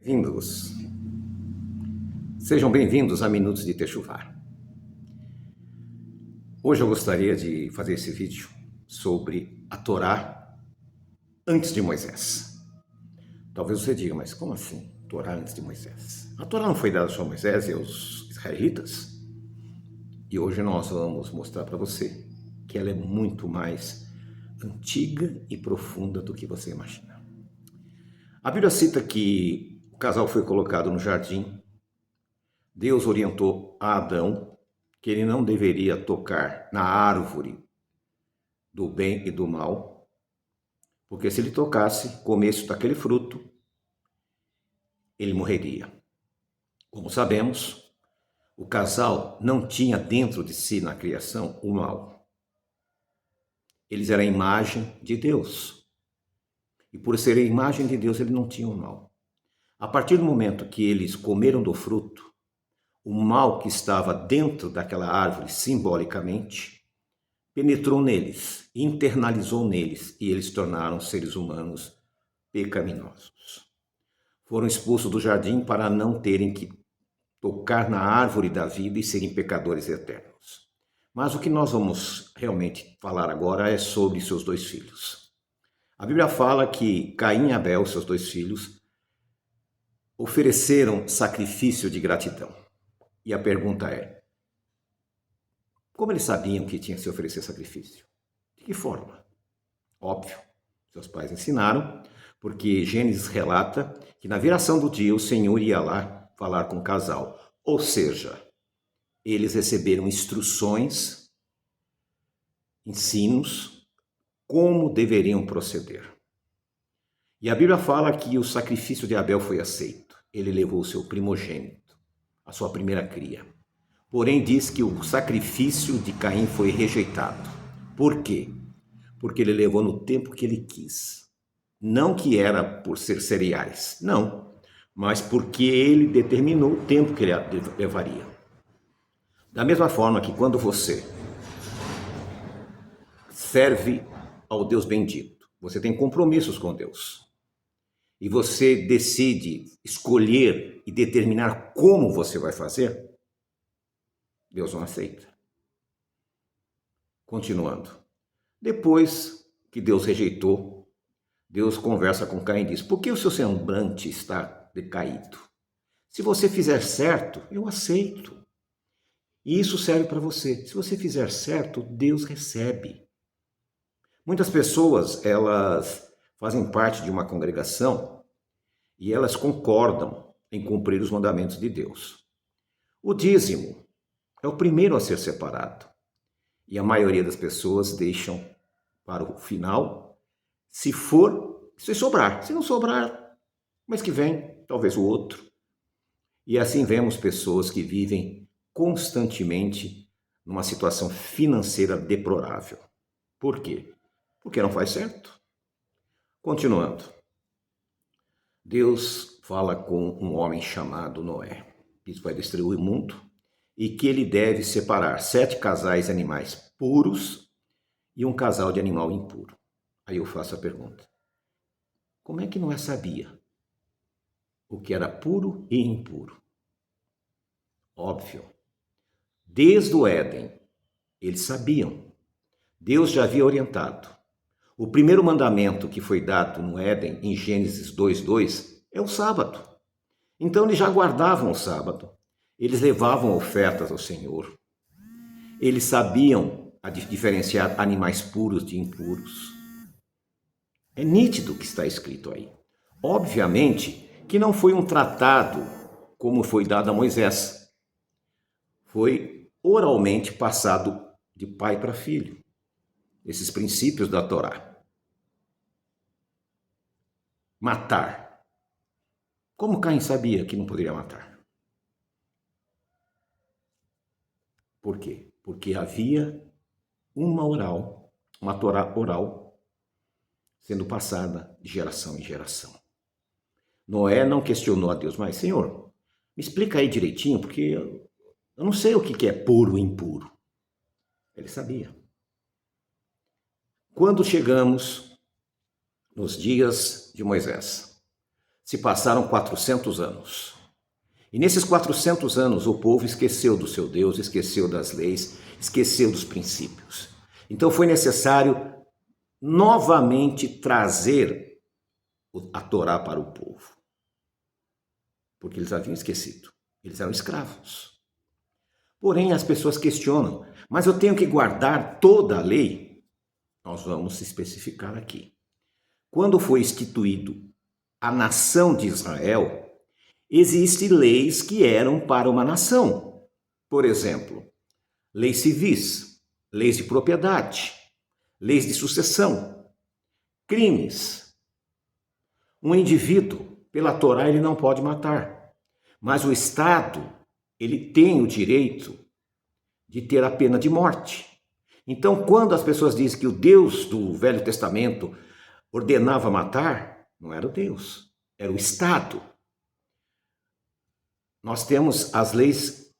Bem-vindos. Sejam bem-vindos a Minutos de Techuvá. Hoje eu gostaria de fazer esse vídeo sobre a Torá antes de Moisés. Talvez você diga, mas como assim, Torá antes de Moisés? A Torá não foi dada só a Moisés e aos israelitas? E hoje nós vamos mostrar para você que ela é muito mais antiga e profunda do que você imagina. A Bíblia cita que o casal foi colocado no jardim. Deus orientou a Adão que ele não deveria tocar na árvore do bem e do mal, porque se ele tocasse, comesse daquele fruto, ele morreria. Como sabemos, o casal não tinha dentro de si na criação o mal. Eles eram a imagem de Deus. E por ser a imagem de Deus, ele não tinha o mal. A partir do momento que eles comeram do fruto, o mal que estava dentro daquela árvore, simbolicamente, penetrou neles, internalizou neles, e eles se tornaram seres humanos pecaminosos. Foram expulsos do jardim para não terem que tocar na árvore da vida e serem pecadores eternos. Mas o que nós vamos realmente falar agora é sobre seus dois filhos. A Bíblia fala que Caim e Abel, seus dois filhos, ofereceram sacrifício de gratidão. E a pergunta é, como eles sabiam que tinha que se oferecer sacrifício? De que forma? Óbvio, seus pais ensinaram, porque Gênesis relata que na viração do dia o Senhor ia lá falar com o casal. Ou seja, eles receberam instruções, ensinos, como deveriam proceder. E a Bíblia fala que o sacrifício de Abel foi aceito. Ele levou o seu primogênito, a sua primeira cria. Porém, diz que o sacrifício de Caim foi rejeitado. Por quê? Porque ele levou no tempo que ele quis. Não que era por ser cereais, não. Mas porque ele determinou o tempo que ele levaria. Da mesma forma que quando você serve ao Deus bendito, você tem compromissos com Deus. E você decide escolher e determinar como você vai fazer, Deus não aceita. Continuando. Depois que Deus rejeitou, Deus conversa com Caim e diz, por que o seu semblante está decaído? Se você fizer certo, eu aceito. E isso serve para você. Se você fizer certo, Deus recebe. Muitas pessoas, elas fazem parte de uma congregação e elas concordam em cumprir os mandamentos de Deus. O dízimo é o primeiro a ser separado. E a maioria das pessoas deixam para o final, se sobrar. Se não sobrar, mês que vem, talvez o outro. E assim vemos pessoas que vivem constantemente numa situação financeira deplorável. Por quê? Porque não faz certo. Continuando. Deus fala com um homem chamado Noé, que vai destruir o mundo, e que ele deve separar 7 casais de animais puros e um casal de animal impuro. Aí eu faço a pergunta, como é que Noé sabia o que era puro e impuro? Óbvio, desde o Éden, eles sabiam. Deus já havia orientado. O primeiro mandamento que foi dado no Éden, em Gênesis 2:2, é o sábado. Então eles já guardavam o sábado. Eles levavam ofertas ao Senhor. Eles sabiam diferenciar animais puros de impuros. É nítido o que está escrito aí. Obviamente que não foi um tratado como foi dado a Moisés. Foi oralmente passado de pai para filho. Esses princípios da Torá. Matar. Como Caim sabia que não poderia matar? Por quê? Porque havia uma Torá oral, sendo passada de geração em geração. Noé não questionou a Deus, mas, Senhor, me explica aí direitinho, porque eu não sei o que é puro e impuro. Ele sabia. Quando chegamos nos dias de Moisés, se passaram 400 anos. E nesses 400 anos o povo esqueceu do seu Deus, esqueceu das leis, esqueceu dos princípios. Então foi necessário novamente trazer a Torá para o povo. Porque eles haviam esquecido. Eles eram escravos. Porém, as pessoas questionam, mas eu tenho que guardar toda a lei? Nós vamos especificar aqui. Quando foi instituído a nação de Israel, existem leis que eram para uma nação. Por exemplo, leis civis, leis de propriedade, leis de sucessão, crimes. Um indivíduo, pela Torá, ele não pode matar, mas o Estado, ele tem o direito de ter a pena de morte. Então, quando as pessoas dizem que o Deus do Velho Testamento ordenava matar, não era o Deus, era o Estado. Nós temos as leis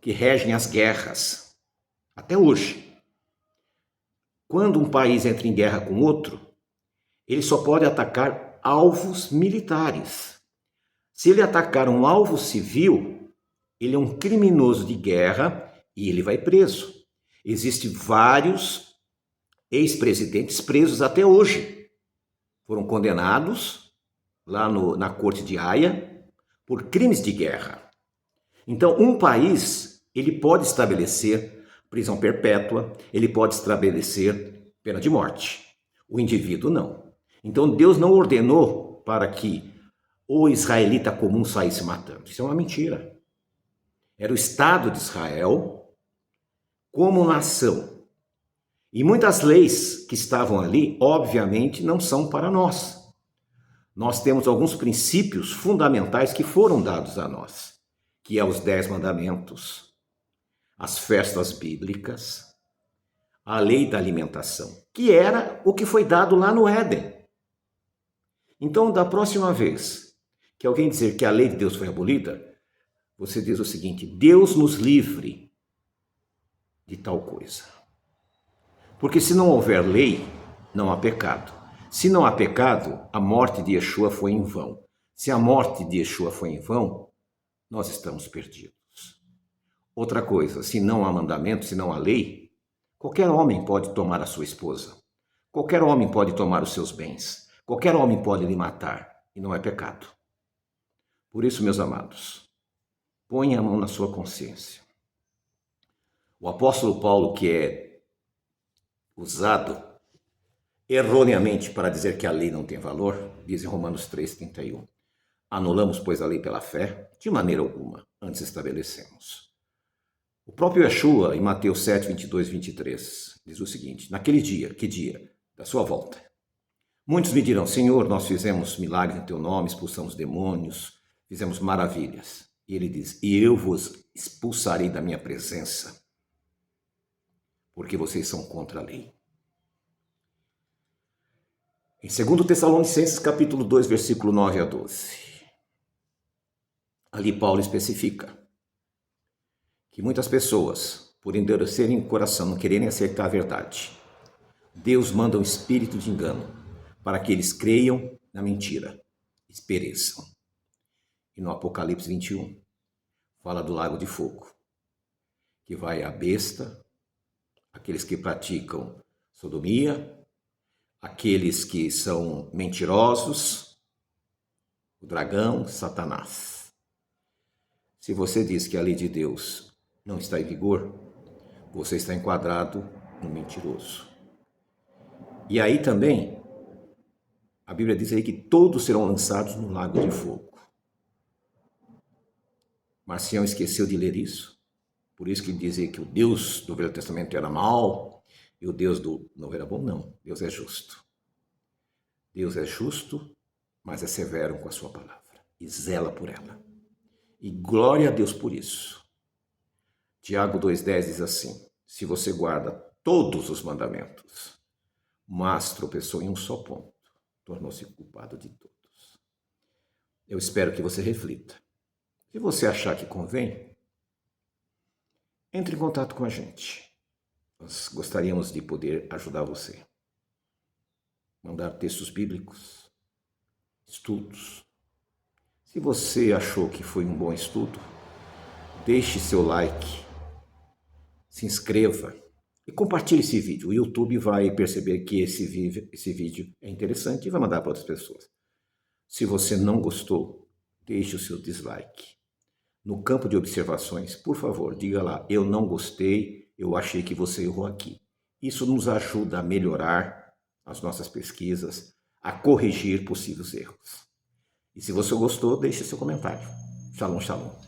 que regem as guerras, até hoje. Quando um país entra em guerra com outro, ele só pode atacar alvos militares. Se ele atacar um alvo civil, ele é um criminoso de guerra e ele vai preso. Existem vários ex-presidentes presos até hoje. Foram condenados lá na corte de Haia por crimes de guerra. Então, um país, ele pode estabelecer prisão perpétua, ele pode estabelecer pena de morte. O indivíduo não. Então, Deus não ordenou para que o israelita comum saísse matando. Isso é uma mentira. Era o Estado de Israel como nação. E muitas leis que estavam ali, obviamente, não são para nós. Nós temos alguns princípios fundamentais que foram dados a nós, que é os 10 mandamentos, as festas bíblicas, a lei da alimentação, que era o que foi dado lá no Éden. Então, da próxima vez que alguém dizer que a lei de Deus foi abolida, você diz o seguinte: Deus nos livre de tal coisa. Porque se não houver lei, não há pecado. Se não há pecado, a morte de Yeshua foi em vão. Se a morte de Yeshua foi em vão, nós estamos perdidos. Outra coisa, se não há mandamento, se não há lei, qualquer homem pode tomar a sua esposa. Qualquer homem pode tomar os seus bens. Qualquer homem pode lhe matar. E não é pecado. Por isso, meus amados, ponha a mão na sua consciência. O apóstolo Paulo, que é usado erroneamente para dizer que a lei não tem valor, diz em Romanos 3,31. Anulamos, pois, a lei pela fé? De maneira alguma, antes estabelecemos. O próprio Yeshua, em Mateus 7, 22 e 23, diz o seguinte: naquele dia, que dia? Da sua volta. Muitos me dirão: Senhor, nós fizemos milagres em teu nome, expulsamos demônios, fizemos maravilhas. E ele diz: e eu vos expulsarei da minha presença, porque vocês são contra a lei. Em 2 Tessalonicenses, capítulo 2, versículo 9 a 12. Ali Paulo especifica que muitas pessoas, por endurecerem o coração, não quererem aceitar a verdade, Deus manda um espírito de engano para que eles creiam na mentira e pereçam. E no Apocalipse 21, fala do lago de fogo, que vai a besta, aqueles que praticam sodomia, aqueles que são mentirosos, o dragão, Satanás. Se você diz que a lei de Deus não está em vigor, você está enquadrado no mentiroso. E aí também, a Bíblia diz aí que todos serão lançados no lago de fogo. Marcião esqueceu de ler isso, por isso que ele dizia que o Deus do Velho Testamento era mau e o Deus do Novo era bom. Não, Deus é justo. Deus é justo, mas é severo com a sua palavra e zela por ela. E glória a Deus por isso. Tiago 2,10 diz assim: se você guarda todos os mandamentos, mas tropeçou em um só ponto, tornou-se culpado de todos. Eu espero que você reflita. Se você achar que convém, entre em contato com a gente. Nós gostaríamos de poder ajudar você. Mandar textos bíblicos, estudos, Se você achou que foi um bom estudo, deixe seu like, se inscreva e compartilhe esse vídeo. O YouTube vai perceber que esse vídeo é interessante e vai mandar para outras pessoas. Se você não gostou, deixe o seu dislike. No campo de observações, por favor, diga lá, eu não gostei, eu achei que você errou aqui. Isso nos ajuda a melhorar as nossas pesquisas, a corrigir possíveis erros. E se você gostou, deixe seu comentário. Shalom, shalom.